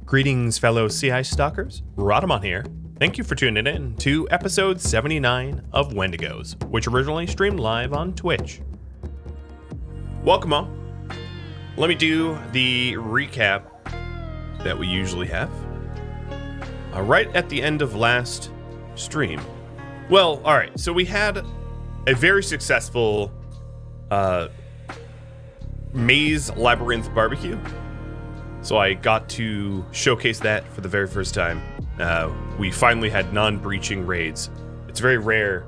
Greetings, fellow CI stalkers. Rhadamant here. Thank you for tuning in to episode 79 of Wendigos, which originally streamed live on Twitch. Welcome all. Let me do the recap that we usually have. Right at the end of last stream. Well, alright, so we had a very successful maze labyrinth barbecue. So I got to showcase that for the very first time. We finally had non-breaching raids. It's very rare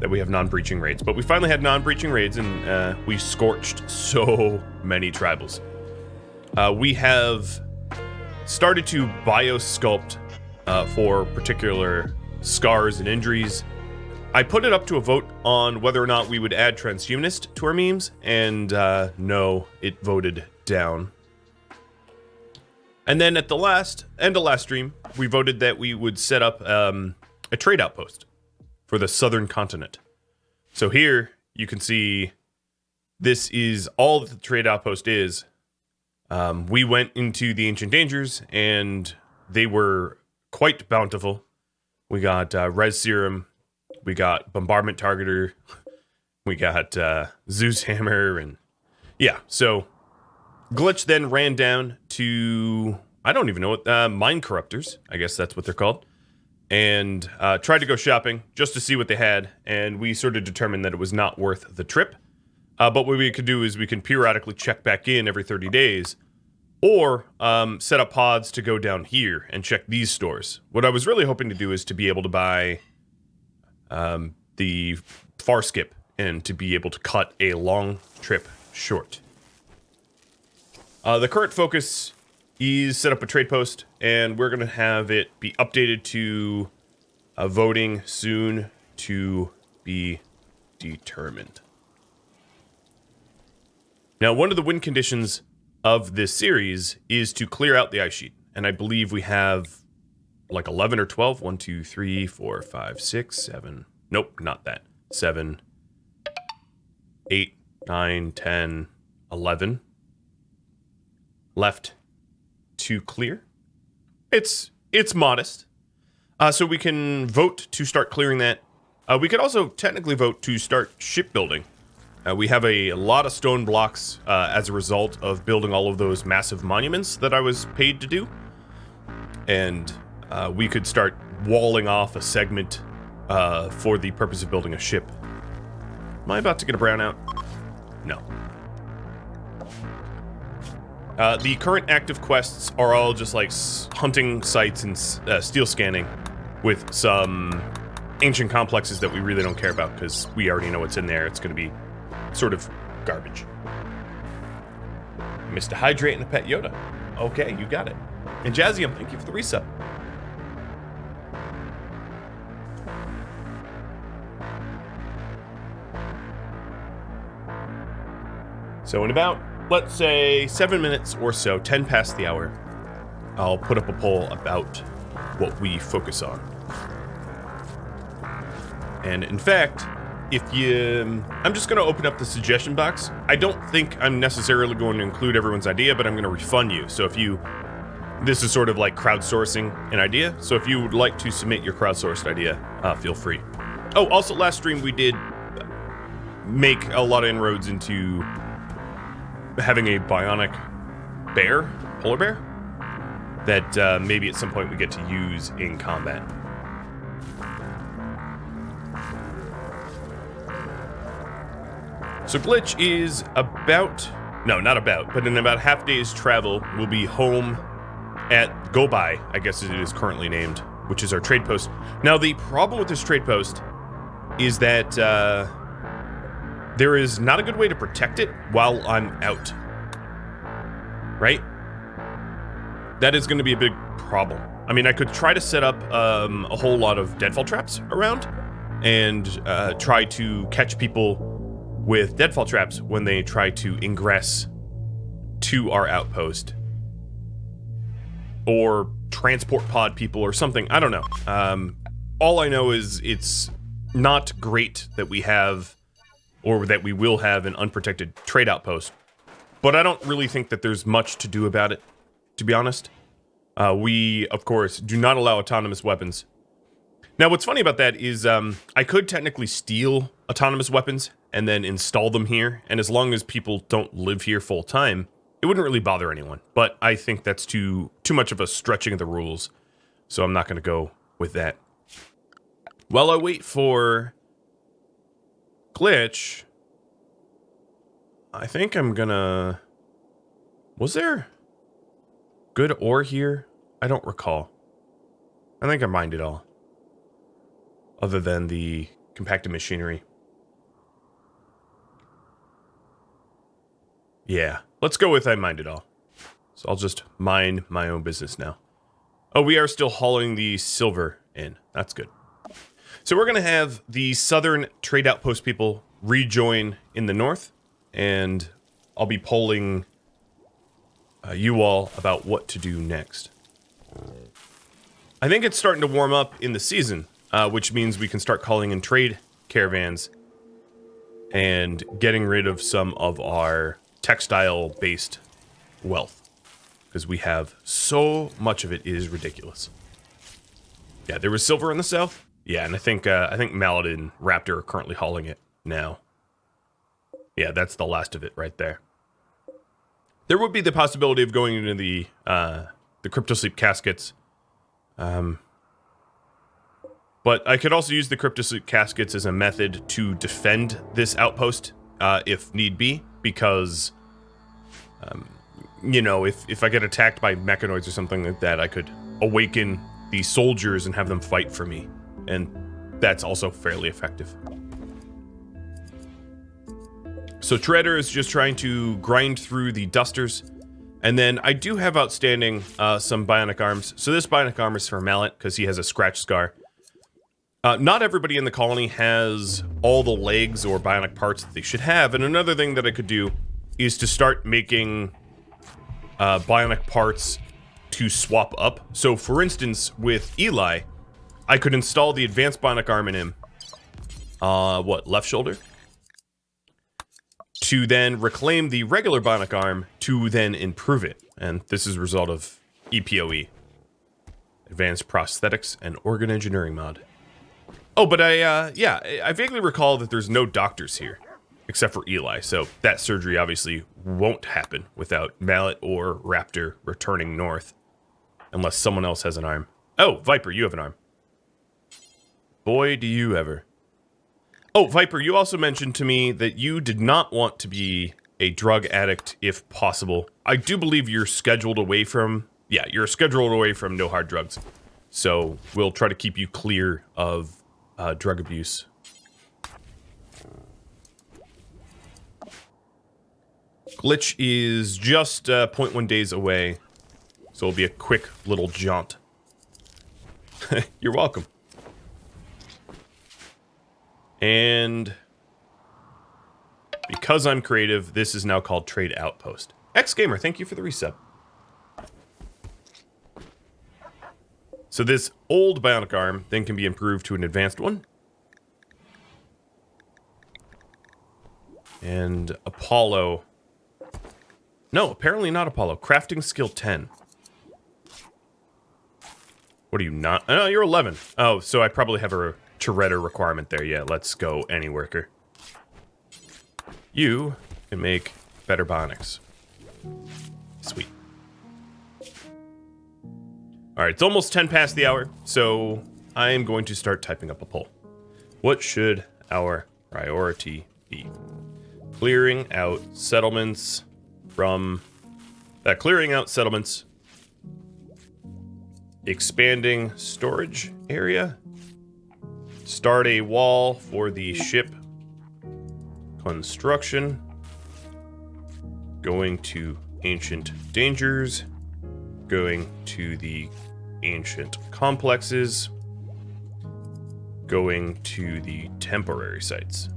that we have non-breaching raids, but we finally had non-breaching raids, and we scorched so many tribals. We have started to biosculpt for particular scars and injuries. I put it up to a vote on whether or not we would add transhumanist to our memes, and no, it voted down. And then at the end of last stream, we voted that we would set up a trade outpost for the southern continent. So here you can see this is all that the trade outpost is. We went into the Ancient Dangers and they were quite bountiful. We got Res Serum, we got Bombardment Targeter, we got Zeus Hammer, and yeah, so Glitch then ran down to, I don't even know what, Mine Corruptors, I guess that's what they're called, and tried to go shopping just to see what they had, and we sort of determined that it was not worth the trip. But what we could do is we can periodically check back in every 30 days, or set up pods to go down here and check these stores. What I was really hoping to do is to be able to buy the far skip and to be able to cut a long trip short. The current focus is set up a trade post, and we're going to have it be updated to voting soon to be determined. Now, one of the win conditions of this series is to clear out the ice sheet, and I believe we have like 11 or 12. 1, 2, 3, 4, 5, 6, 7. Nope, not that. 7, 8, 9, 10, 11. Left to clear. It's modest. So we can vote to start clearing that. We could also technically vote to start shipbuilding. We have a lot of stone blocks as a result of building all of those massive monuments that I was paid to do. And we could start walling off a segment for the purpose of building a ship. Am I about to get a brownout? No. The current active quests are all just like hunting sites and steel scanning with some ancient complexes that we really don't care about because we already know what's in there. It's going to be sort of garbage. Mr. Hydrate and a Pet Yoda. Okay, you got it. And Jazzium, thank you for the resub. So in about, let's say 7 minutes or so, 10 past the hour, I'll put up a poll about what we focus on. And in fact, I'm just going to open up the suggestion box. I don't think I'm necessarily going to include everyone's idea, but I'm going to refund you. So this is sort of like crowdsourcing an idea. So if you would like to submit your crowdsourced idea, feel free. Oh, also last stream we did make a lot of inroads into having a bionic bear, polar bear, that maybe at some point we get to use in combat. So Glitch is but in about half day's travel, we'll be home at Go-By, I guess it is currently named, which is our trade post. Now, the problem with this trade post is that there is not a good way to protect it while I'm out. Right? That is going to be a big problem. I mean, I could try to set up a whole lot of deadfall traps around and try to catch people with deadfall traps when they try to ingress to our outpost. Or transport pod people or something. I don't know. All I know is it's not great that we have, or that we will have, an unprotected trade outpost. But I don't really think that there's much to do about it, to be honest. We, of course, do not allow autonomous weapons. Now, what's funny about that is I could technically steal autonomous weapons and then install them here, and as long as people don't live here full time, it wouldn't really bother anyone. But I think that's too much of a stretching of the rules, so I'm not going to go with that. While I wait for Glitch, I think I'm gonna... Was there good ore here? I don't recall. I think I mined it all. Other than the compacted machinery. Yeah, let's go with I mined it all. So I'll just mind my own business now. Oh, we are still hauling the silver in. That's good. So we're going to have the southern trade outpost people rejoin in the north. And I'll be polling you all about what to do next. I think it's starting to warm up in the season, which means we can start calling in trade caravans and getting rid of some of our textile-based wealth, because we have so much of it is ridiculous. Yeah, there was silver in the south. Yeah, and I think Mallet and Raptor are currently hauling it now. Yeah, that's the last of it right there. There would be the possibility of going into the cryptosleep caskets. But I could also use the cryptosleep caskets as a method to defend this outpost, if need be, because, you know, if I get attacked by mechanoids or something like that, I could awaken the soldiers and have them fight for me, and that's also fairly effective. So Treader is just trying to grind through the dusters. And then I do have outstanding some bionic arms. So this bionic arm is for Mallet because he has a scratch scar. Not everybody in the colony has all the legs or bionic parts that they should have. And another thing that I could do is to start making bionic parts to swap up. So for instance, with Eli, I could install the advanced bionic arm in him. Left shoulder? To then reclaim the regular bionic arm to then improve it. And this is a result of EPOE. Advanced Prosthetics and Organ Engineering mod. Oh, but I vaguely recall that there's no doctors here, except for Eli, so that surgery obviously won't happen without Mallet or Raptor returning north, unless someone else has an arm. Oh, Viper, you have an arm. Boy, do you ever. Oh, Viper, you also mentioned to me that you did not want to be a drug addict if possible. I do believe you're scheduled away from... Yeah, you're scheduled away from no hard drugs. So we'll try to keep you clear of drug abuse. Glitch is just 0.1 days away. So it'll be a quick little jaunt. You're welcome. And because I'm creative, this is now called Trade Outpost. X-Gamer, thank you for the resub. So this old bionic arm then can be improved to an advanced one. And Apollo... No, apparently not Apollo. Crafting skill 10. What are you not? Oh, you're 11. Oh, so I probably have a Toretto requirement there. Yeah, let's go, any worker. You can make better bionics. Sweet. Alright, it's almost 10 past the hour, so I am going to start typing up a poll. What should our priority be? Clearing out settlements from... clearing out settlements. Expanding storage area. Start a wall for the ship construction. Going to ancient dangers. Going to the ancient complexes. Going to the temporary sites.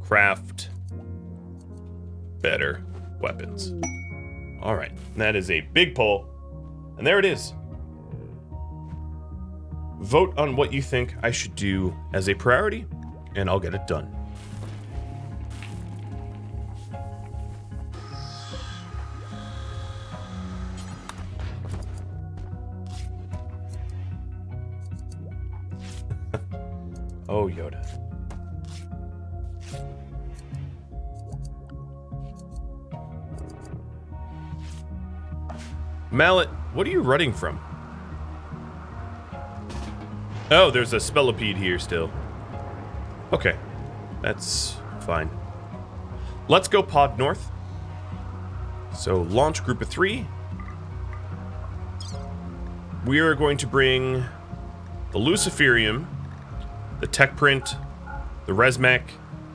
Craft better weapons. All right, that is a big poll. And there it is. Vote on what you think I should do as a priority, and I'll get it done. Oh, Yoda. Mallet, what are you running from? Oh, there's a spellipede here still. Okay, that's fine. Let's go pod north. So launch group of 3. We are going to bring the Luciferium, the Tech Print, the Resmech,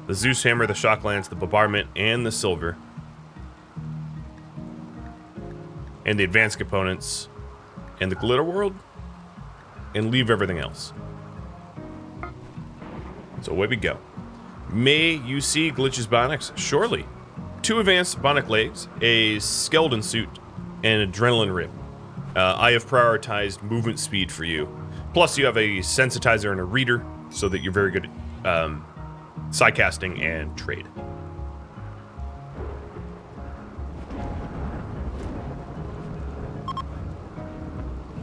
the Zeus Hammer, the Shock Lance, the Bombardment, and the Silver. And the advanced components, and the Glitter World, and leave everything else. So away we go. May you see Glitch's Bionics? Surely. 2 advanced bionic legs, a skeleton suit, and an adrenaline rib. I have prioritized movement speed for you. Plus, you have a sensitizer and a reader, so that you're very good at sidecasting and trade.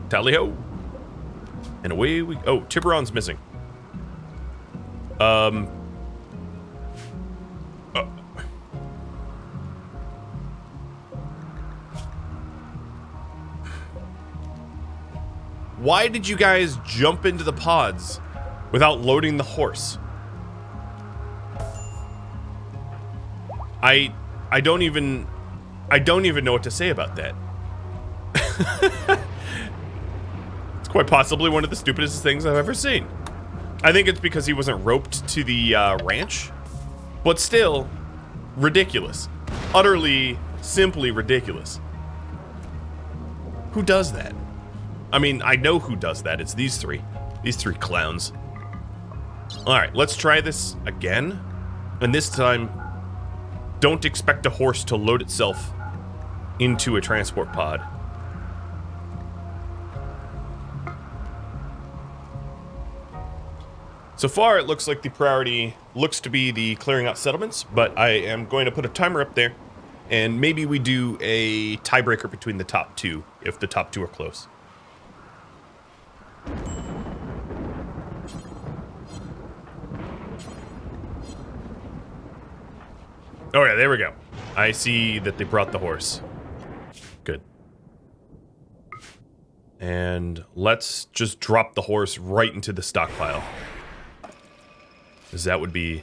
Tally-ho! And away we... Oh, Tiburon's missing. Why did you guys jump into the pods without loading the horse? I don't even know what to say about that. It's quite possibly one of the stupidest things I've ever seen. I think it's because he wasn't roped to the ranch, but still ridiculous. Utterly, simply ridiculous. Who does that? I mean, I know who does that. It's these three clowns. All right, let's try this again. And this time, don't expect a horse to load itself into a transport pod. So far, it looks like the priority looks to be the clearing out settlements, but I am going to put a timer up there, and maybe we do a tiebreaker between the top 2, if the top 2 are close. Oh yeah, there we go. I see that they brought the horse. Good. And let's just drop the horse right into the stockpile, because that would be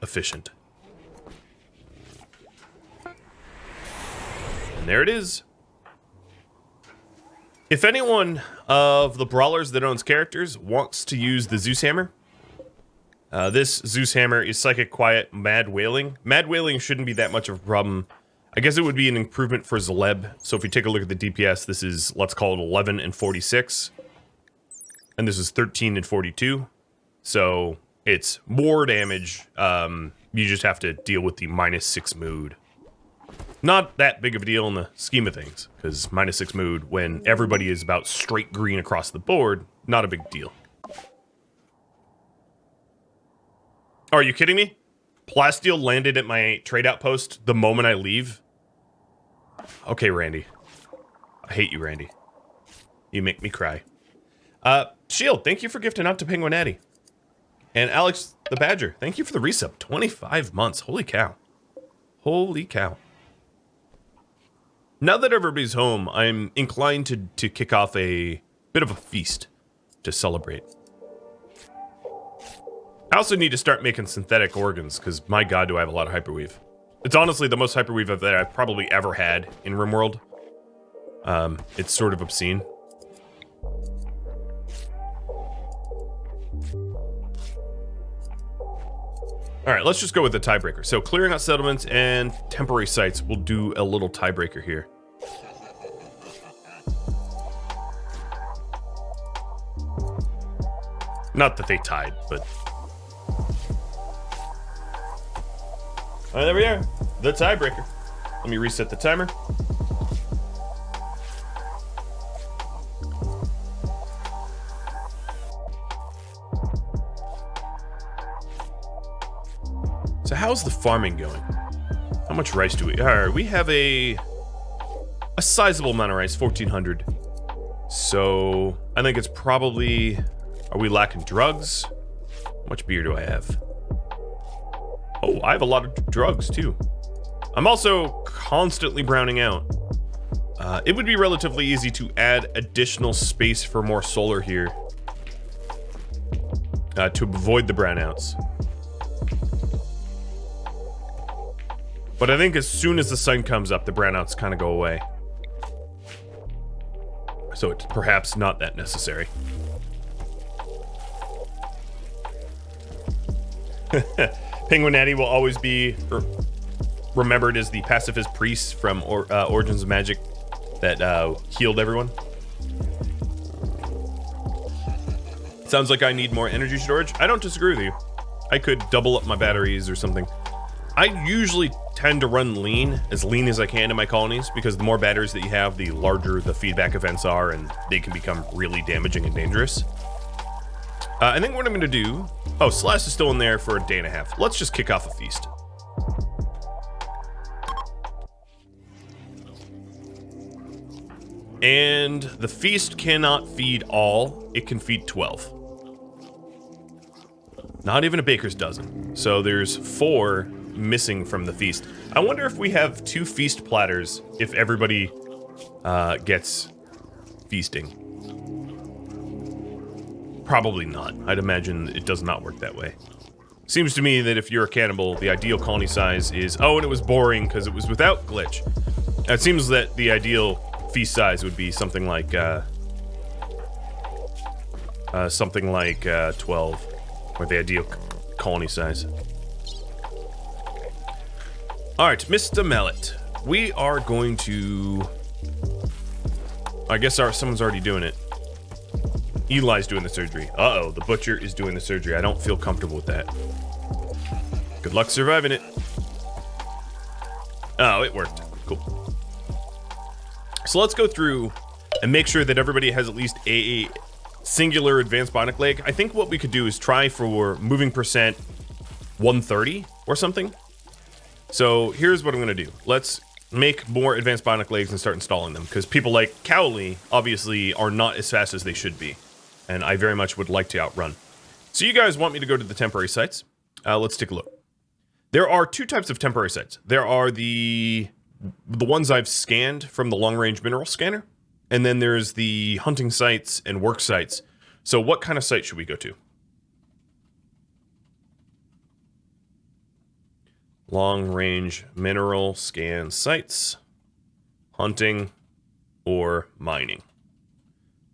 efficient. And there it is. If anyone of the brawlers that owns characters wants to use the Zeus Hammer, this Zeus Hammer is Psychic Quiet Mad Wailing. Mad Wailing shouldn't be that much of a problem. I guess it would be an improvement for Zaleb. So if you take a look at the DPS, this is, let's call it 11 and 46. And this is 13 and 42. So it's more damage. You just have to deal with the -6 mood. Not that big of a deal in the scheme of things, because -6 mood, when everybody is about straight green across the board, not a big deal. Are you kidding me? Plasteel landed at my trade outpost the moment I leave? Okay, Randy. I hate you, Randy. You make me cry. Shield, thank you for gifting out to Penguinetti. And Alex the Badger, thank you for the resub. 25 months. Holy cow. Holy cow. Now that everybody's home, I'm inclined to kick off a bit of a feast to celebrate. I also need to start making synthetic organs, because my god, do I have a lot of hyperweave. It's honestly the most hyperweave that I've probably ever had in RimWorld. It's sort of obscene. Alright, let's just go with the tiebreaker. So clearing out settlements and temporary sites, we'll do a little tiebreaker here. Not that they tied, but... Alright, there we are. The tiebreaker. Let me reset the timer. So how's the farming going? How much rice do we... Alright, we have a sizable amount of rice, 1,400. So I think it's probably... Are we lacking drugs? How much beer do I have? Oh, I have a lot of drugs too. I'm also constantly browning out. It would be relatively easy to add additional space for more solar here to avoid the brownouts. But I think as soon as the sun comes up, the brownouts kind of go away. So it's perhaps not that necessary. Penguin Natty will always be remembered as the pacifist priest from Origins of Magic that healed everyone. Sounds like I need more energy storage. I don't disagree with you. I could double up my batteries or something. I usually tend to run lean as I can in my colonies, because the more batteries that you have, the larger the feedback events are, and they can become really damaging and dangerous. I think what I'm going to do... Oh, Slash is still in there for a day and a half. Let's just kick off a feast. And the feast cannot feed all. It can feed 12. Not even a baker's dozen. So there's 4 missing from the feast. I wonder if we have 2 feast platters if everybody gets feasting. Probably not. I'd imagine it does not work that way. Seems to me that if you're a cannibal, the ideal colony size is... Oh, and it was boring because it was without glitch. It seems that the ideal feast size would be something like 12, or the ideal colony size. All right, Mr. Mallet, we are going to... I guess someone's already doing it. Eli's doing the surgery. Uh-oh, the butcher is doing the surgery. I don't feel comfortable with that. Good luck surviving it. Oh, it worked. Cool. So let's go through and make sure that everybody has at least a singular advanced bionic leg. I think what we could do is try for moving percent 130 or something. So here's what I'm going to do. Let's make more advanced bionic legs and start installing them, because people like Cowley obviously are not as fast as they should be, and I very much would like to outrun. So you guys want me to go to the temporary sites. Let's take a look. There are 2 types of temporary sites. There are the ones I've scanned from the long-range mineral scanner, and then there's the hunting sites and work sites. So what kind of site should we go to? Long-range mineral scan sites, hunting, or mining,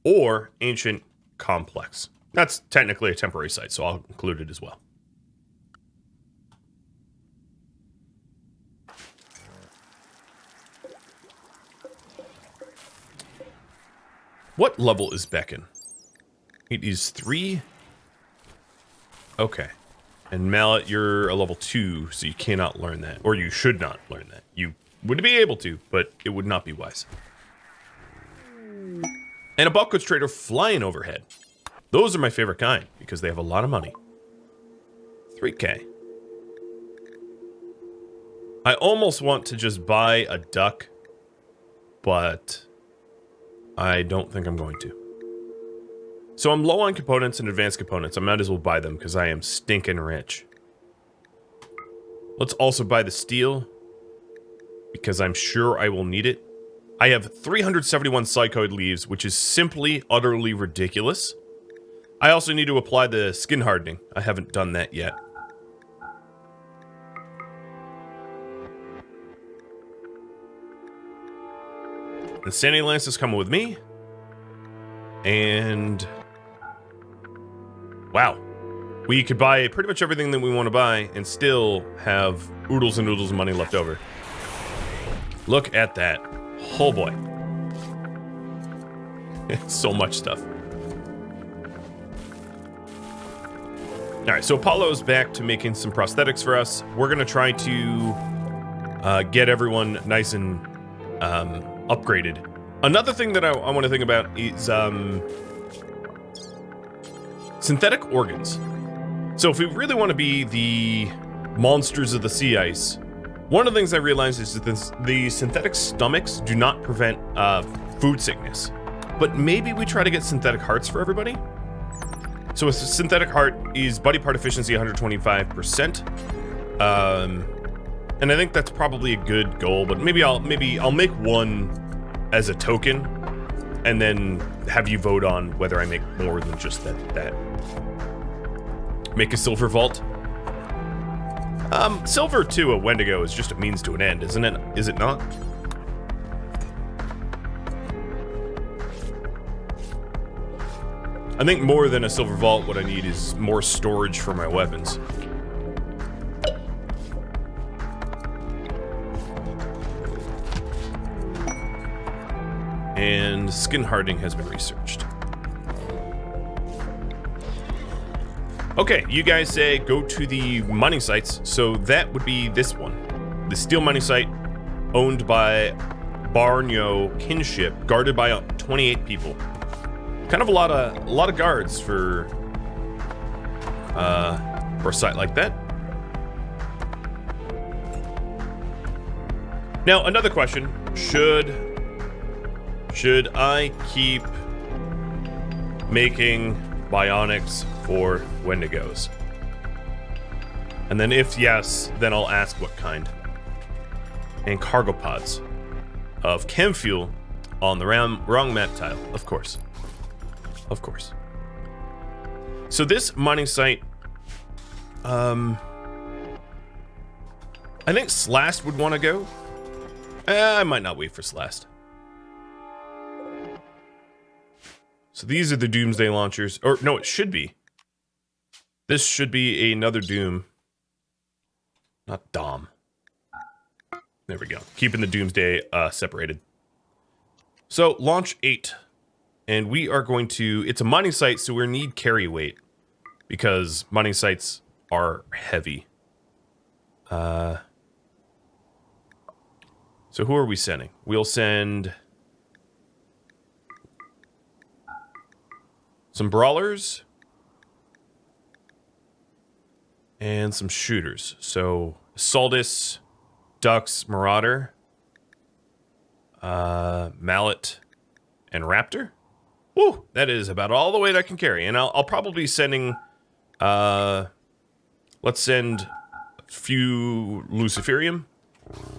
or ancient complex. That's technically a temporary site, so I'll include it as well. What level is Beacon? It is 3. Okay. And Mallet, you're a level 2, so you cannot learn that. Or you should not learn that. You would be able to, but it would not be wise. And a bulk goods trader flying overhead. Those are my favorite kind, because they have a lot of money. 3K. I almost want to just buy a duck, but I don't think I'm going to. So I'm low on components and advanced components. I might as well buy them because I am stinking rich. Let's also buy the steel because I'm sure I will need it. I have 371 psychoid leaves, which is simply utterly ridiculous. I also need to apply the skin hardening. I haven't done that yet. And Sandy Lance is coming with me. And... wow. We could buy pretty much everything that we want to buy and still have oodles and oodles of money left over. Look at that. Oh boy. So much stuff. Alright, so Apollo's back to making some prosthetics for us. We're going to try to get everyone nice and upgraded. Another thing that I want to think about is synthetic organs. So if we really want to be the monsters of the sea ice, one of the things I realized is that the synthetic stomachs do not prevent food sickness. But maybe we try to get synthetic hearts for everybody? So with synthetic heart is body part efficiency 125%. And I think that's probably a good goal, but maybe I'll make one as a token and then have you vote on whether I make more than just that. Make a silver vault. Silver to a Wendigo is just a means to an end, isn't it? Is it not? I think more than a silver vault, what I need is more storage for my weapons. And skin hardening has been researched. Okay, you guys say go to the mining sites, so that would be this one. The steel mining site, owned by Barnyo Kinship, guarded by 28 people. Kind of a lot of guards for a site like that. Now, another question: should I keep making bionics for Wendigos? And then if yes, then I'll ask what kind. And cargo pods of chem fuel on the wrong map tile, of course. Of course. So this mining site, I think Slast would want to go. I might not wait for Slast. So these are the Doomsday launchers. Or no, it should be. This should be another Doom. Not Dom. There we go. Keeping the Doomsday separated. So launch 8. And we are going to... It's a mining site, so we need carry weight. Because mining sites are heavy. So who are we sending? We'll send... some brawlers. And some shooters. So, Saldus, Dux, Marauder, Mallet, and Raptor. Woo! That is about all the weight I can carry. And I'll probably be sending... let's send a few Luciferium.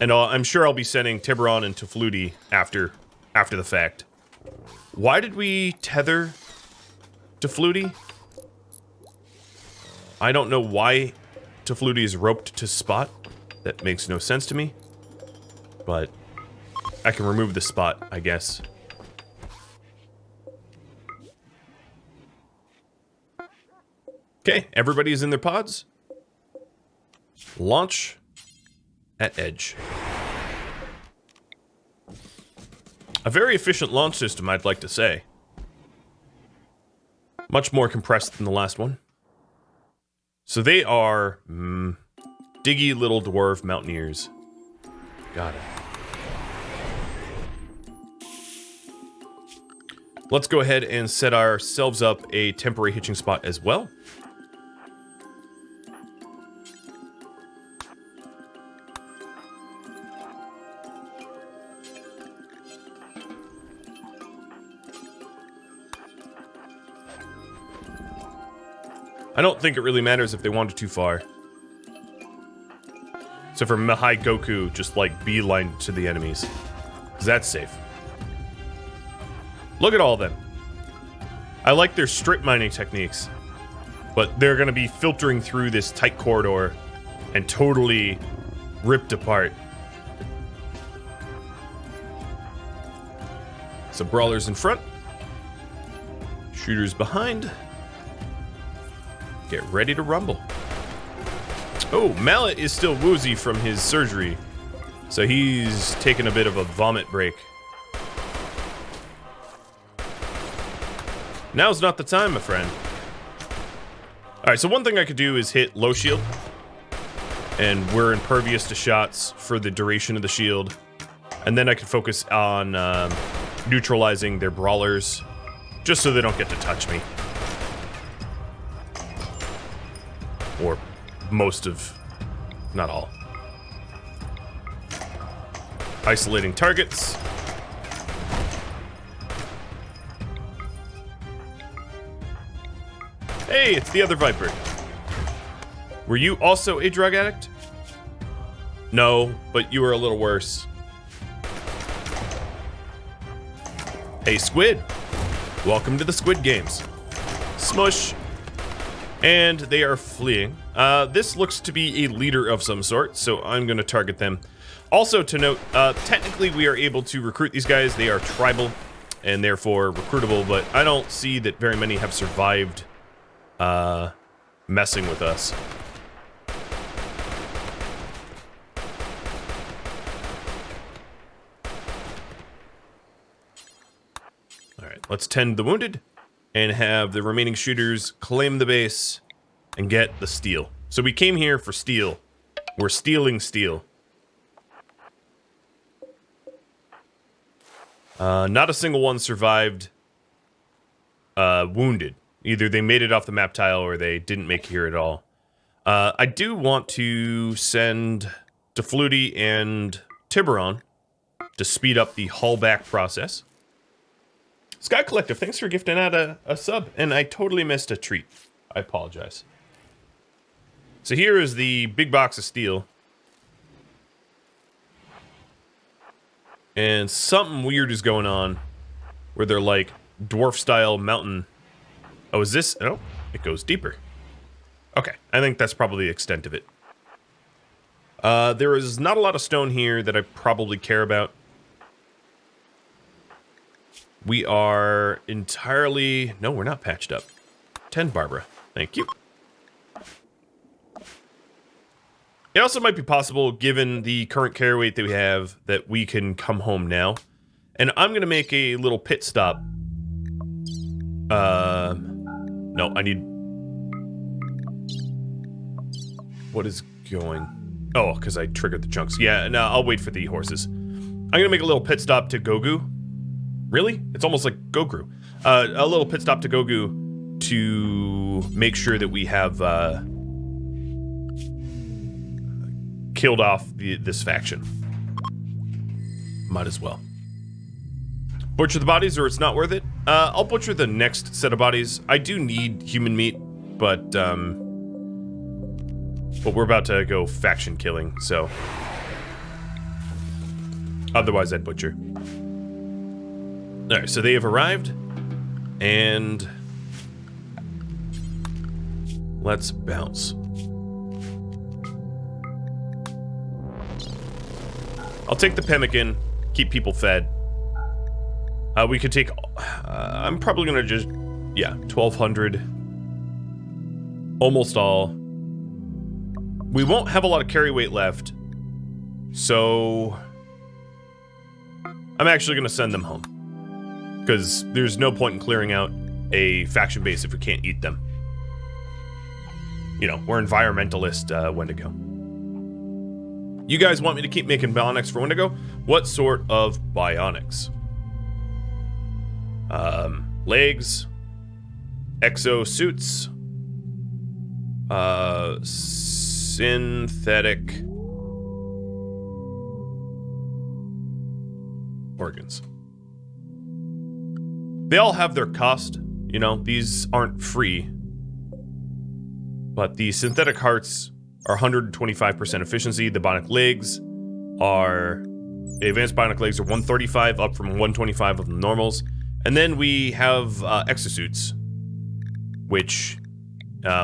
And I'm sure I'll be sending Tiburon and Tefludi after the fact. Why did we tether Tefludi? I don't know why Tefludi is roped to Spot. That makes no sense to me. But I can remove the Spot, I guess. Okay, everybody's in their pods. Launch at Edge. A very efficient launch system, I'd like to say. Much more compressed than the last one. So they are diggy little dwarf mountaineers. Got it. Let's go ahead and set ourselves up a temporary hitching spot as well. I don't think it really matters if they wander too far. So for Mihai Goku, just like beeline to the enemies. Because that's safe. Look at all of them. I like their strip mining techniques. But they're going to be filtering through this tight corridor and totally ripped apart. So brawlers in front. Shooters behind. Get ready to rumble. Oh, Mallet is still woozy from his surgery. So he's taking a bit of a vomit break. Now's not the time, my friend. Alright, so one thing I could do is hit low shield. And we're impervious to shots for the duration of the shield. And then I can focus on neutralizing their brawlers. Just so they don't get to touch me. Or most of, not all. Isolating targets. Hey, it's the other Viper. Were you also a drug addict? No, but you were a little worse. Hey, Squid. Welcome to the Squid Games. Smush. And they are fleeing. This looks to be a leader of some sort, so I'm going to target them. Also to note, technically we are able to recruit these guys. They are tribal and therefore recruitable, but I don't see that very many have survived messing with us. Alright, let's tend the wounded and have the remaining shooters claim the base and get the steel. So we came here for steel. We're stealing steel. Not a single one survived wounded. Either they made it off the map tile or they didn't make it here at all. I do want to send to Flutie and Tiburon to speed up the haul back process. Sky Collective, thanks for gifting out a sub, and I totally missed a treat. I apologize. So here is the big box of steel. And something weird is going on where they're like dwarf-style mountain. Oh, is this? Oh, it goes deeper. Okay, I think that's probably the extent of it. There is not a lot of stone here that I probably care about. We are entirely... No, we're not patched up. 10, Barbara. Thank you. It also might be possible, given the current carry weight that we have, that we can come home now. And I'm going to make a little pit stop. No, I need... What is going... Oh, because I triggered the chunks. Yeah, no, I'll wait for the horses. I'm going to make a little pit stop to Gogu. Really? It's almost like Gogru. A little pit stop to Gogu to make sure that we have killed off this faction. Might as well. Butcher the bodies or it's not worth it? I'll butcher the next set of bodies. I do need human meat, but we're about to go faction killing, so... Otherwise, I'd butcher. Alright, so they have arrived, and let's bounce. I'll take the pemmican, keep people fed. We could take, I'm probably gonna just, yeah, 1,200. Almost all. We won't have a lot of carry weight left, so I'm actually gonna send them home. Because there's no point in clearing out a faction base if we can't eat them. You know, we're environmentalist Wendigo. You guys want me to keep making bionics for Wendigo? What sort of bionics? Legs, exosuits, synthetic organs. They all have their cost, you know, these aren't free. But the synthetic hearts are 125% efficiency. The bionic legs are, the advanced bionic legs are 135, up from 125 of the normals. And then we have exosuits, which,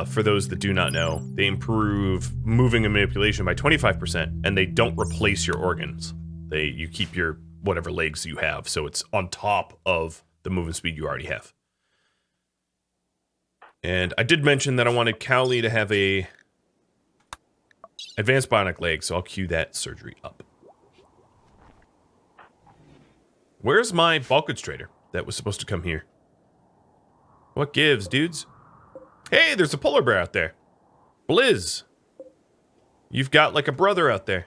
for those that do not know, they improve moving and manipulation by 25%, and they don't replace your organs. You keep your whatever legs you have, so it's on top of the movement speed you already have. And I did mention that I wanted Cowley to have a advanced bionic leg, so I'll queue that surgery up. Where's my bulkage trader that was supposed to come here? What gives, dudes? Hey, there's a polar bear out there. Blizz. You've got like a brother out there.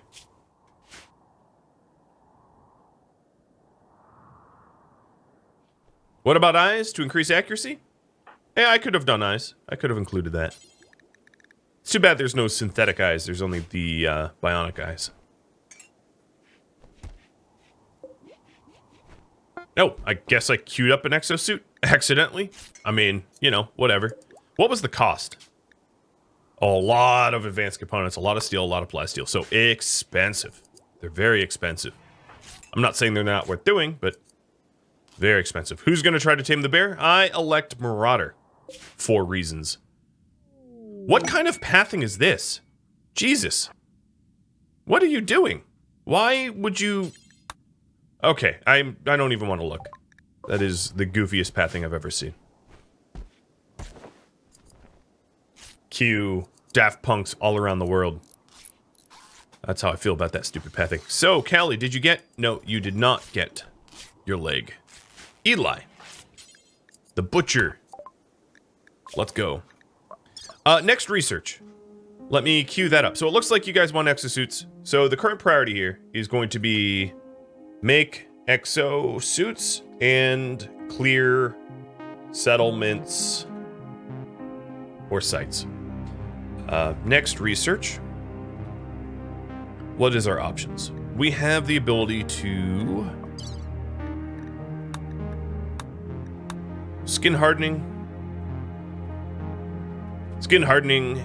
What about eyes to increase accuracy? Hey, I could have done eyes. I could have included that. It's too bad there's no synthetic eyes. There's only the bionic eyes. Oh, I guess I queued up an exosuit accidentally. I mean, you know, whatever. What was the cost? A lot of advanced components, a lot of steel, a lot of plasteel. So expensive. They're very expensive. I'm not saying they're not worth doing, but very expensive. Who's going to try to tame the bear? I elect Marauder. 4 reasons. What kind of pathing is this? Jesus. What are you doing? Why would you... Okay, I don't even want to look. That is the goofiest pathing I've ever seen. Cue Daft Punks all around the world. That's how I feel about that stupid pathing. So, Callie, did you get... No, you did not get your leg. Eli. The Butcher. Let's go. Next research. Let me cue that up. So it looks like you guys want exosuits. So the current priority here is going to be make exosuits and clear settlements or sites. Next research. What is our options? We have the ability to skin hardening. Skin hardening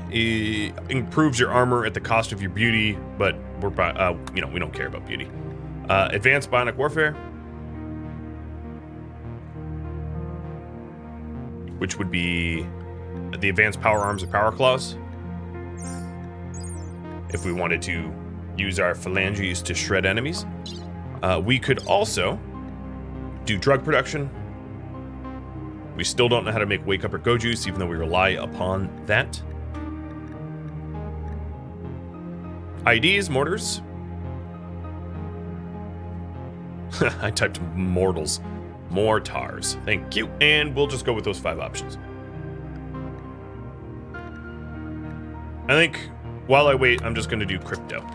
improves your armor at the cost of your beauty, but we don't care about beauty. Advanced bionic warfare, which would be the advanced power arms and power claws. If we wanted to use our phalanges to shred enemies, we could also do drug production. We still don't know how to make wake up or go juice, even though we rely upon that. IDs, mortars. I typed mortals. Mortars. Thank you. And we'll just go with those 5 options. I think while I wait, I'm just going to do crypto.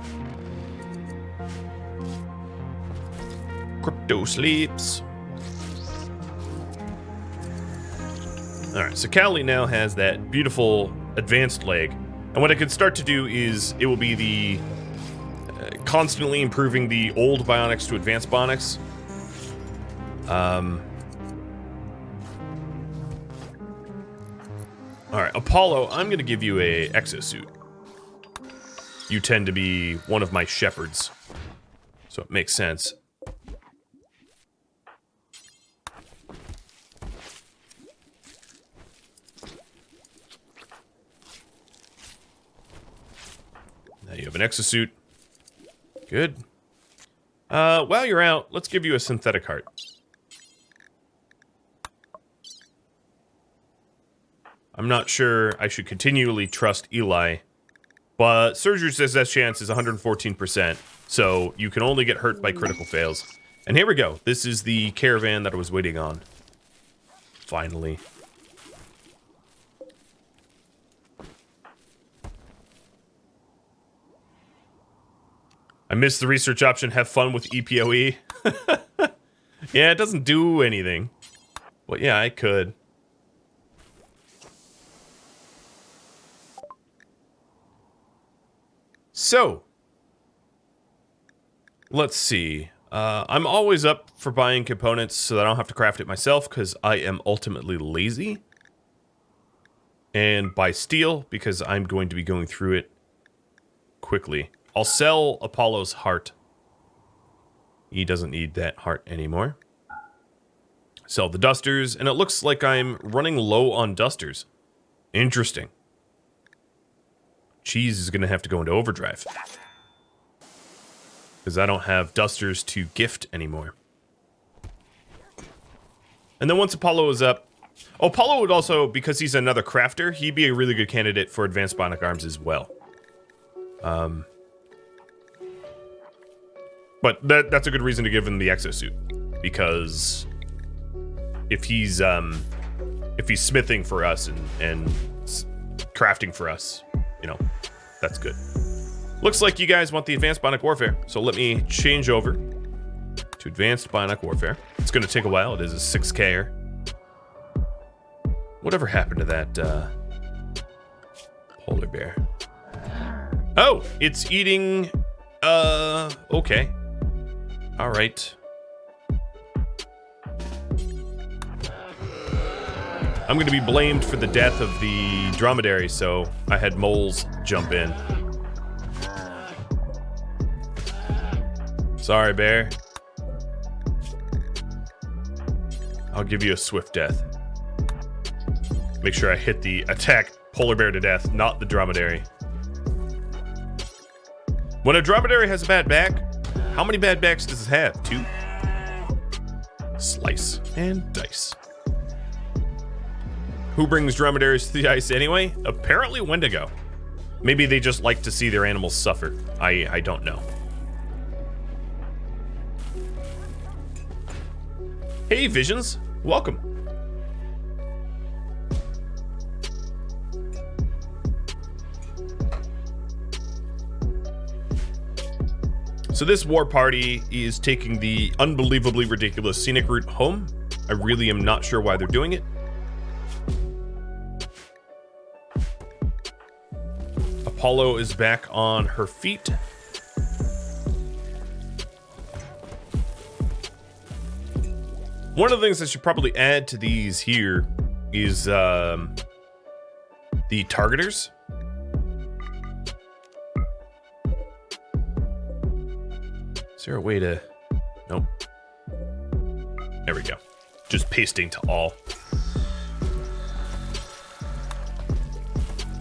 Crypto sleeps. Alright, so Callie now has that beautiful advanced leg. And what I could start to do is, it will be the constantly improving the old bionics to advanced bionics. Alright, Apollo, I'm going to give you a exosuit. You tend to be one of my shepherds, so it makes sense. Now you have an exosuit. Good. While you're out, let's give you a synthetic heart. I'm not sure I should continually trust Eli, but surgery success chance is 114%, so you can only get hurt by critical fails. And here we go. This is the caravan that I was waiting on. Finally. I missed the research option, have fun with EPOE. Yeah, it doesn't do anything. But yeah, I could. So, let's see. I'm always up for buying components so that I don't have to craft it myself, because I am ultimately lazy. And buy steel, because I'm going to be going through it quickly. I'll sell Apollo's heart. He doesn't need that heart anymore. Sell the dusters, and it looks like I'm running low on dusters. Interesting. Cheese is going to have to go into overdrive. Because I don't have dusters to gift anymore. And then once Apollo is up... Oh, Apollo would also, because he's another crafter, he'd be a really good candidate for advanced bionic arms as well. But that's a good reason to give him the exosuit. Because if he's smithing for us and crafting for us, you know, that's good. Looks like you guys want the advanced bionic warfare, so let me change over to advanced bionic warfare. It's going to take a while. It is a 6K-er. Whatever happened to that polar bear? Oh, it's eating. Okay. All right. I'm going to be blamed for the death of the dromedary, so I had moles jump in. Sorry, bear. I'll give you a swift death. Make sure I hit the attack polar bear to death, not the dromedary. When a dromedary has a bad back, how many bad backs does it have? 2. Slice and dice. Who brings dromedaries to the ice anyway? Apparently Wendigo. Maybe they just like to see their animals suffer. I don't know. Hey, Visions. Welcome. So this war party is taking the unbelievably ridiculous scenic route home. I really am not sure why they're doing it. Apollo is back on her feet. One of the things I should probably add to these here is the targeters. Is there a way to... Nope. There we go. Just pasting to all.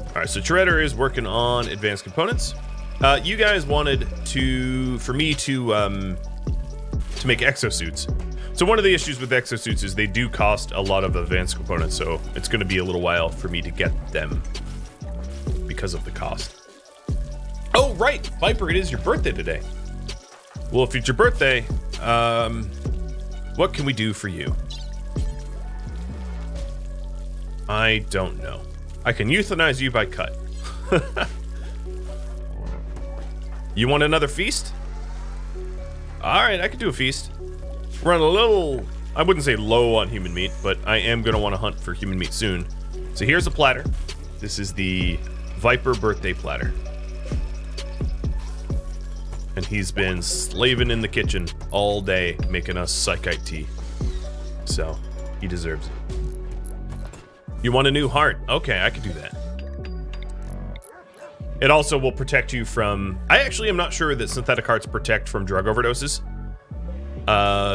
Alright, so Shredder is working on advanced components. You guys wanted for me to make exosuits. So one of the issues with exosuits is they do cost a lot of advanced components, so it's going to be a little while for me to get them because of the cost. Oh, right! Viper, it is your birthday today. Well, if it's your birthday, what can we do for you? I don't know. I can euthanize you by cut. You want another feast? Alright, I could do a feast. We're on a little, I wouldn't say low on human meat, but I am going to want to hunt for human meat soon. So here's a platter. This is the Viper birthday platter. And he's been slaving in the kitchen all day making us psychite tea. So, he deserves it. You want a new heart? Okay, I can do that. It also will protect you from... I actually am not sure that synthetic hearts protect from drug overdoses.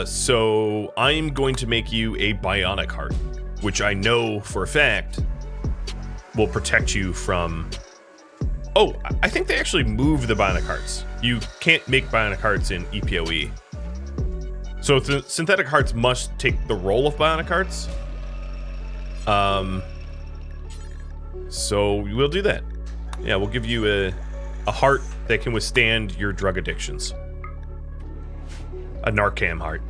So I'm going to make you a bionic heart, which I know for a fact will protect you from... Oh, I think they actually moved the bionic hearts. You can't make bionic hearts in EPOE. So synthetic hearts must take the role of bionic hearts. So we'll do that. Yeah, we'll give you a heart that can withstand your drug addictions. A Narcan heart.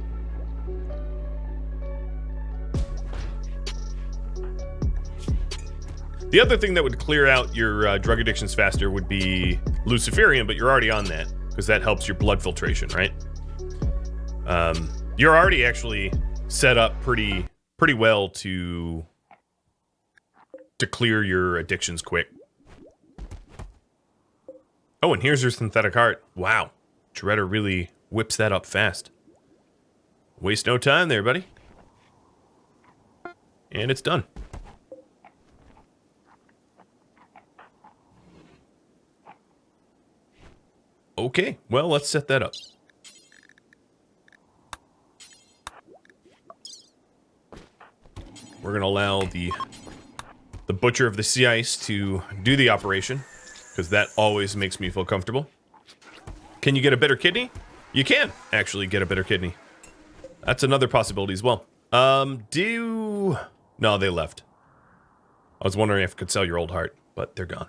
The other thing that would clear out your drug addictions faster would be Luciferium, but you're already on that because that helps your blood filtration, right? You're already actually set up pretty well to clear your addictions quick. Oh, and here's your synthetic heart. Wow, Shredder really whips that up fast. Waste no time there, buddy. And it's done. Okay, well, let's set that up. We're going to allow the Butcher of the Sea Ice to do the operation, because that always makes me feel comfortable. Can you get a better kidney? You can actually get a better kidney. That's another possibility as well. No, they left. I was wondering if I could sell your old heart, but they're gone.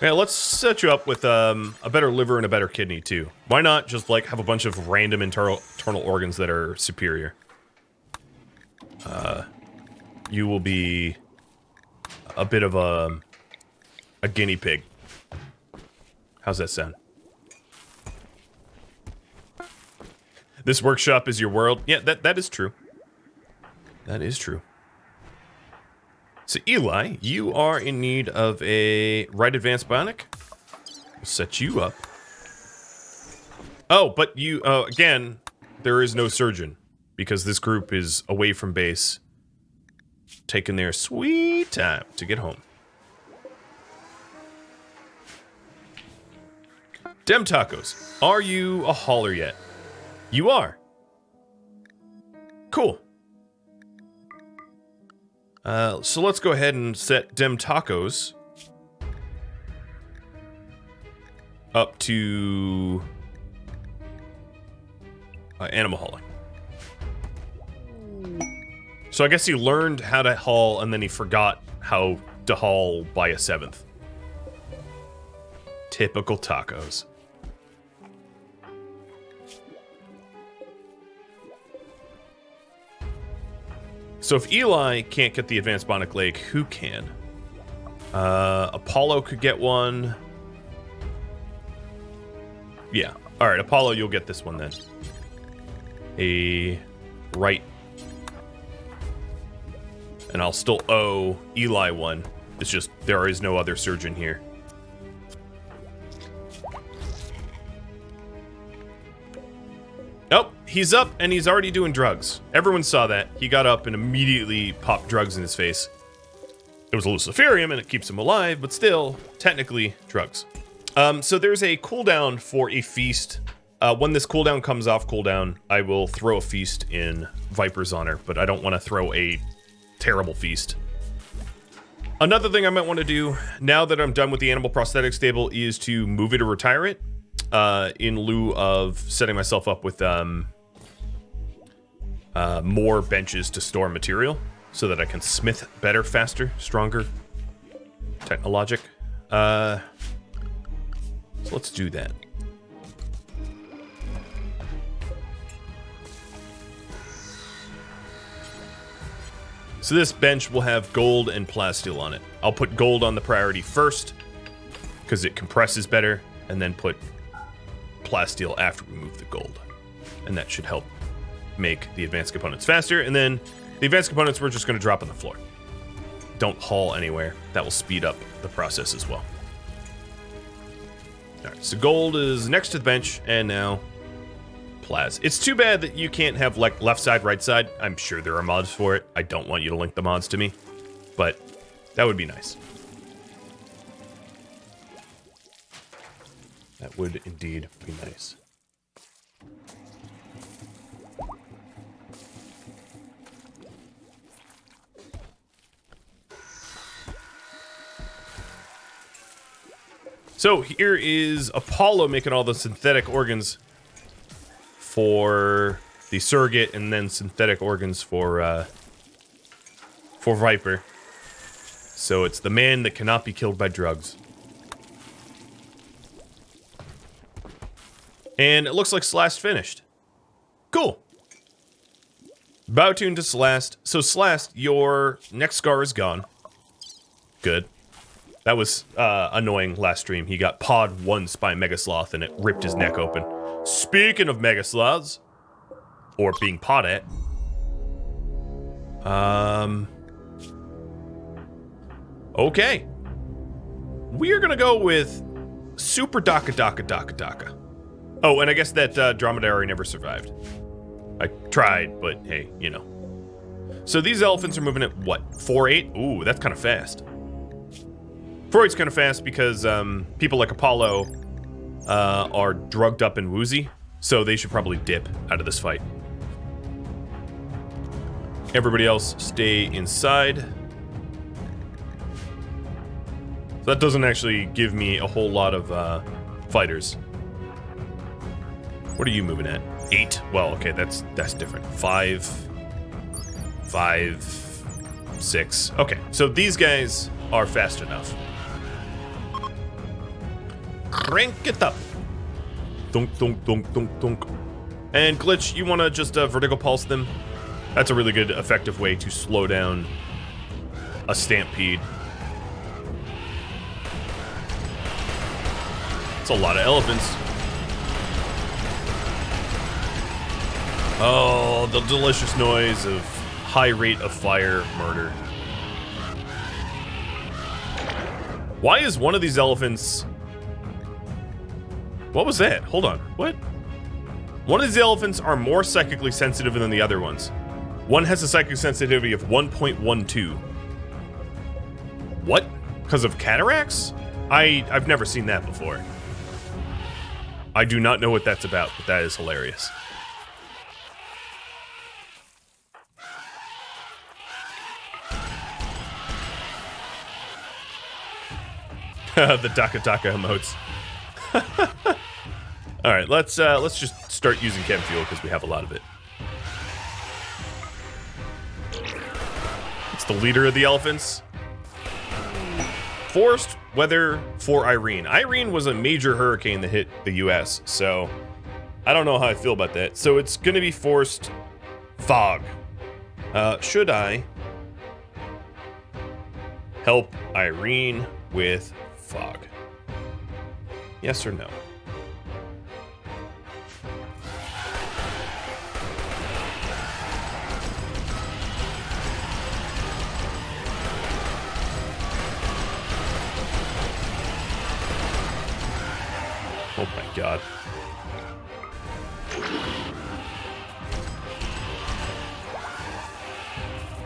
Yeah, let's set you up with a better liver and a better kidney too. Why not just like have a bunch of random internal organs that are superior? You will be a bit of a guinea pig. How's that sound? This workshop is your world. Yeah, that is true. That is true. So Eli, you are in need of a right advanced bionic. We'll set you up. Oh, but you again, there is no surgeon. because this group is away from base, taking their sweet time to get home. Dem Tacos, are you a hauler yet? You are. Cool. So let's go ahead and set Dem Tacos up to animal hauling. So I guess he learned how to haul and then he forgot how to haul by a 7th. Typical tacos. So if Eli can't get the advanced Bionic Leg, who can? Apollo could get one. Yeah. All right, Apollo, you'll get this one then. A right. And I'll still owe Eli one. It's just there is no other surgeon here. Nope, he's up and he's already doing drugs. Everyone saw that. He got up and immediately popped drugs in his face. It was a luciferium and it keeps him alive, but still, technically, drugs. So there's a cooldown for a feast. When this cooldown comes off cooldown, I will throw a feast in Viper's honor, but I don't want to throw a terrible feast. Another thing I might want to do, now that I'm done with the animal prosthetic stable, is to move it or retire it. In lieu of setting myself up with more benches to store material so that I can smith better, faster, stronger. Technologic. So let's do that. So this bench will have gold and plasteel on it. I'll put gold on the priority first because it compresses better, and then put plasteel after we move the gold. And that should help make the advanced components faster. And then the advanced components we're just going to drop on the floor. Don't haul anywhere. That will speed up the process as well. Alright, so gold is next to the bench, and now Plaz. It's too bad that you can't have like left side, right side. I'm sure there are mods for it. I don't want you to link the mods to me, but that would be nice. That would indeed be nice. So here is Apollo making all the synthetic organs for the surrogate, and then synthetic organs for Viper. So it's the man that cannot be killed by drugs. And it looks like Slast finished. Cool. Bow tune to Slast. So Slast, your neck scar is gone. Good. That was annoying last stream. He got pawed once by Mega Sloth and it ripped his neck open. Speaking of Mega Sloths, or being pawed at, okay. We're gonna go with Super Daka Daka Daka Daka. Oh, and I guess that dromedary never survived. I tried, but hey, you know. So these elephants are moving at what? 4-8? Ooh, that's kind of fast. 4-8's kind of fast because people like Apollo are drugged up and woozy, so they should probably dip out of this fight. Everybody else stay inside. So that doesn't actually give me a whole lot of fighters. What are you moving at? 8? Well, okay, that's different. 5, 6. Okay, so these guys are fast enough. Crank it up. Dunk, dunk, dunk, dunk, dunk. And Glitch, you want to just vertical pulse them? That's a really good, effective way to slow down a stampede. It's a lot of elephants. Oh, the delicious noise of high rate of fire murder. Why is one of these elephants... What was that? Hold on. What? One of these elephants are more psychically sensitive than the other ones. One has a psychic sensitivity of 1.12. What? Because of cataracts? I've never seen that before. I do not know what that's about, but that is hilarious. The Daka Daka emotes. All right, let's just start using chem fuel because we have a lot of it. It's the leader of the elephants. Forced weather for Irene. Irene was a major hurricane that hit the US, so I don't know how I feel about that. So it's gonna be forced fog. Should I help Irene with fog? Yes or no? Oh my god.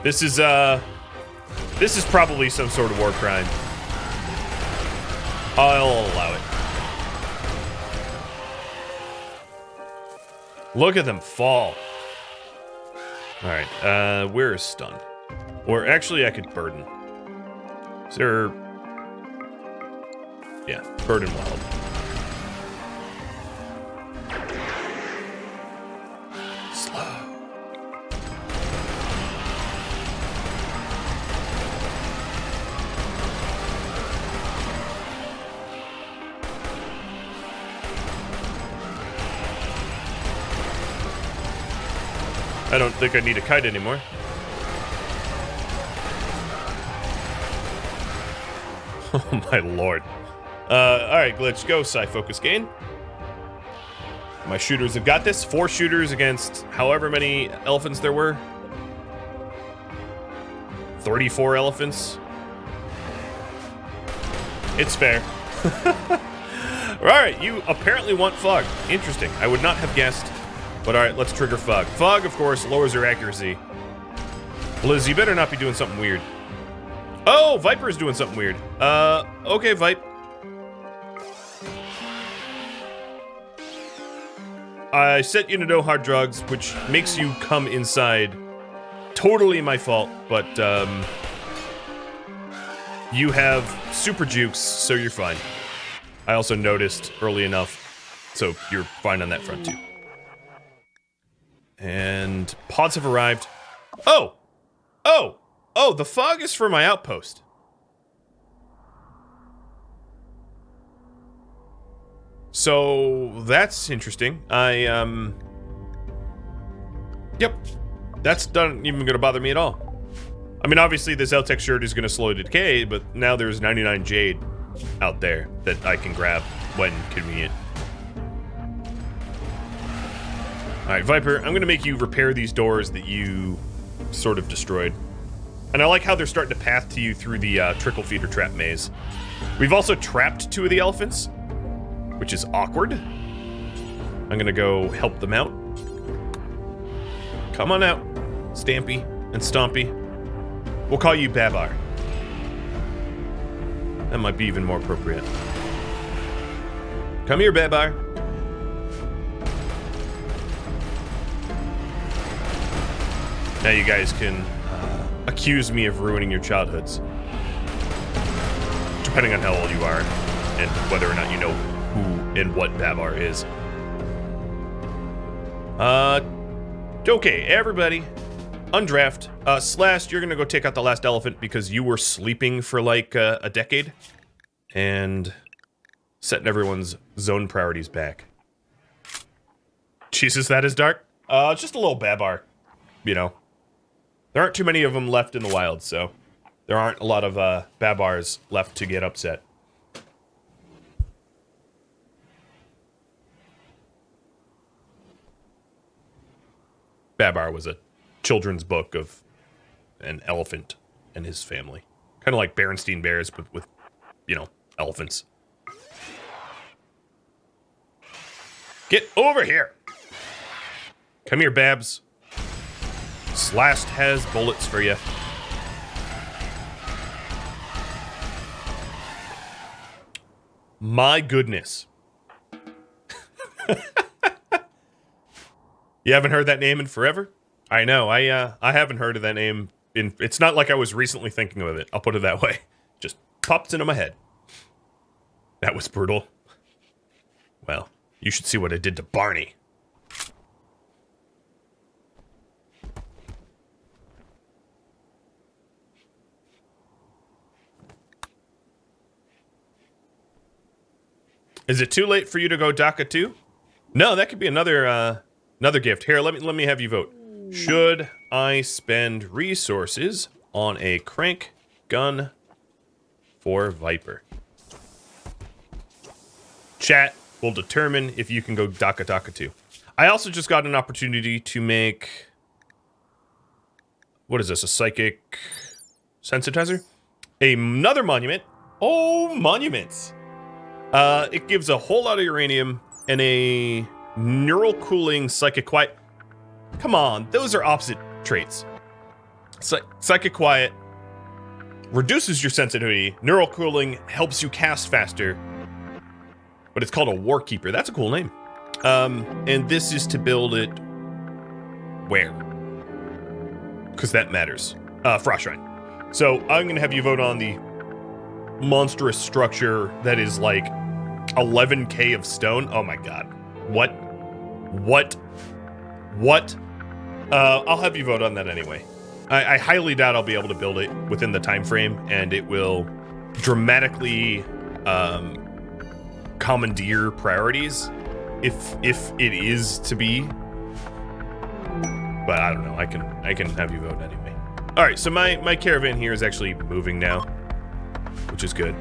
This is probably some sort of war crime. I'll allow it. Look at them fall. Alright, where is stun? Or actually I could burden. Is there... Yeah, burden will help. I don't think I need a kite anymore. Oh my lord. Alright, glitch, go, Psy-Focus gain. My shooters have got this. 4 shooters against however many elephants there were. 34 elephants. It's fair. Alright, you apparently want fog. Interesting. I would not have guessed. But alright, let's trigger fog. Fog, of course, lowers your accuracy. Liz, you better not be doing something weird. Oh, Viper's doing something weird. Okay, Vipe. I set you to no hard drugs, which makes you come inside. Totally my fault, but, you have super jukes, so you're fine. I also noticed early enough, so you're fine on that front, too. And pods have arrived. Oh! Oh! Oh, the fog is for my outpost. So, that's interesting. Yep. That's not even gonna bother me at all. I mean, obviously this Eltec shirt is gonna slow decay, but now there's 99 Jade out there that I can grab when convenient. Alright, Viper, I'm gonna make you repair these doors that you sort of destroyed. And I like how they're starting to path to you through the trickle feeder trap maze. We've also trapped 2 of the elephants, which is awkward. I'm gonna go help them out. Come on out, Stampy and Stompy. We'll call you Babar. That might be even more appropriate. Come here, Babar. Now you guys can accuse me of ruining your childhoods. Depending on how old you are, and whether or not you know who and what Babar is. Okay, everybody. Undraft. Slash, you're gonna go take out the last elephant because you were sleeping for like a decade. And setting everyone's zone priorities back. Jesus, that is dark. Just a little Babar, you know. There aren't too many of them left in the wild, so there aren't a lot of Babars left to get upset. Babar was a children's book of an elephant and his family. Kind of like Berenstein Bears, but with, you know, elephants. Get over here! Come here, Babs. Slast has bullets for you. My goodness. You haven't heard that name in forever? I know. I haven't heard of that name in... It's not like I was recently thinking of it. I'll put it that way. Just popped into my head. That was brutal. Well, you should see what it did to Barney. Is it too late for you to go DACA 2? No, that could be another gift. Here, let me have you vote. Should I spend resources on a crank gun for Viper? Chat will determine if you can go DACA 2. I also just got an opportunity to make... What is this, a psychic sensitizer? Another monument. Oh, monuments. It gives a whole lot of uranium and a neural cooling psychic quiet. Come on, those are opposite traits. Psychic quiet reduces your sensitivity. Neural cooling helps you cast faster. But it's called a Warkeeper. That's a cool name. And this is to build it where? Because that matters. Frost Shrine. So I'm going to have you vote on the monstrous structure that is like 11k of stone. Oh my god. What? I'll have you vote on that anyway. I highly doubt I'll be able to build it within the time frame, and it will dramatically commandeer priorities if it is to be. But I don't know. I can have you vote anyway. All right, so my caravan here is actually moving now, which is good.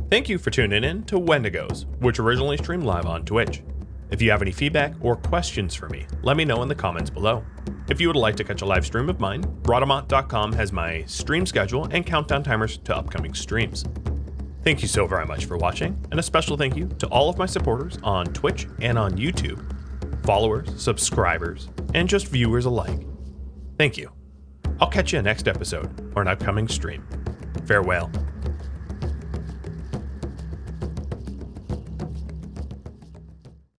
Thank you for tuning in to Wendigos, which originally streamed live on Twitch. If you have any feedback or questions for me, let me know in the comments below. If you would like to catch a live stream of mine, Rhadamant.com has my stream schedule and countdown timers to upcoming streams. Thank you so very much for watching, and a special thank you to all of my supporters on Twitch and on YouTube, followers, subscribers, and just viewers alike. Thank you. I'll catch you next episode or an upcoming stream. Farewell.